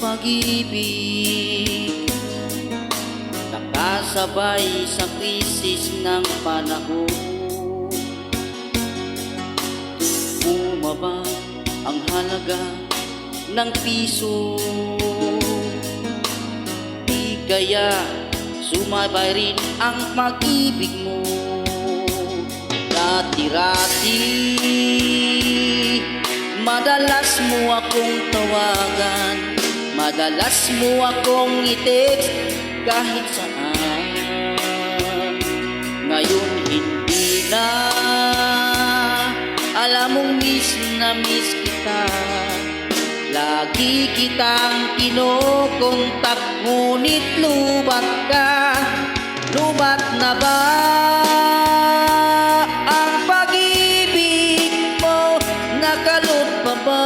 pag-ibig, nakasabay sa krisis ng panahon. Bumaba ang halaga ng piso, di kaya sumabay rin ang pag-ibig mo. Dati-rati madalas mo akong tawagan, madalas mo akong i-text kahit saan. Ngayon hindi na, alam mong miss na miss kita. Lagi kitang kinokontak, ngunit lubat ka. Lubat na ba ang pag-ibig mo? Nakalot pa ba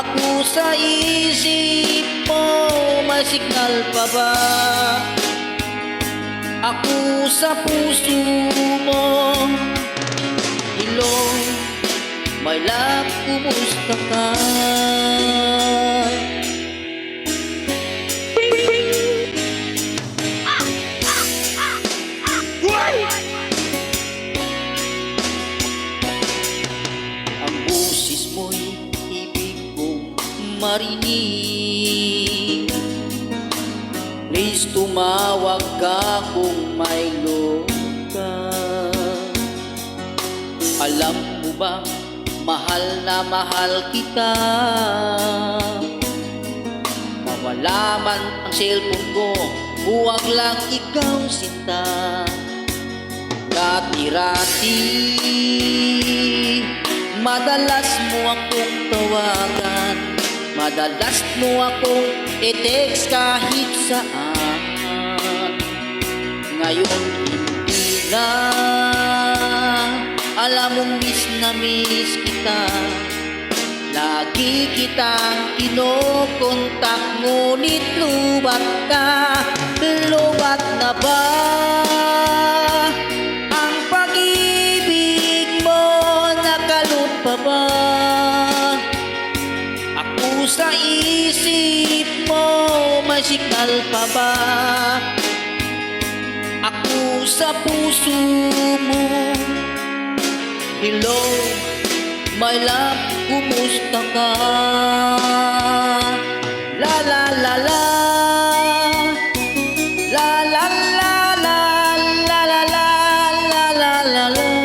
ako sa isip mo? May signal pa ba ako sa puso mo? Hello, my love, kumusta ka? Ang boses mo'y ibig kong marinig. Please tumawag ka kung may loob ka. Alam mo ba, mahal na mahal kita. Mawala man ang cellphone ko, huwag lang ikaw sinta. Dati-rati madalas mo akong tawagan, madalas mo akong i-text kahit saan. Ngayon hindi na, alam mong miss na miss kita. Lagi kitang kinokontak, ngunit lubat ka. Lubat na ba ang pag-ibig mo? Nakalot pa ba ako sa isip mo? May signal pa ba ako sa puso mo? Hello, my love, kumusta ka? La la la la, la la la la, la la la la la la la,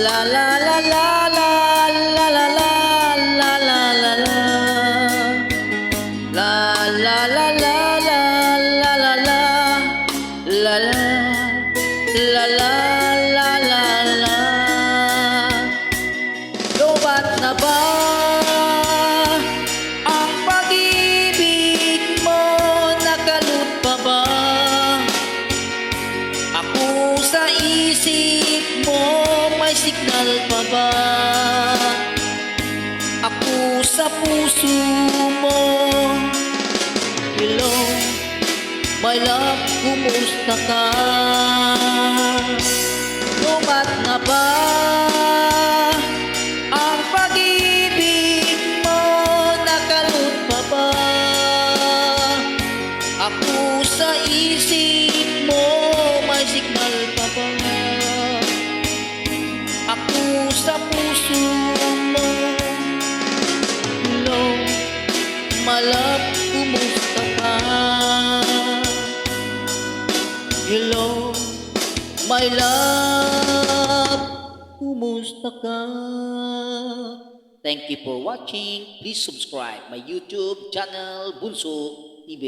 la la la la la, la la la la la la la, la la la la la, la la la la la, la la. Lubat na ba ang pag-ibig mo? Nakalot pa ba ako sa isip mo? May signal pa ba ako sa puso mo? Hello, my love, kumusta ka? Lubat na ba ang pag-ibig mo? Nakalot pa ba ako sa isip mo? May signal pa ba ako sa puso mo? Hello, my love, kumusta ka? Hello, my love, kumusta ka? Thank you for watching. Please subscribe my YouTube channel, Bunso TV.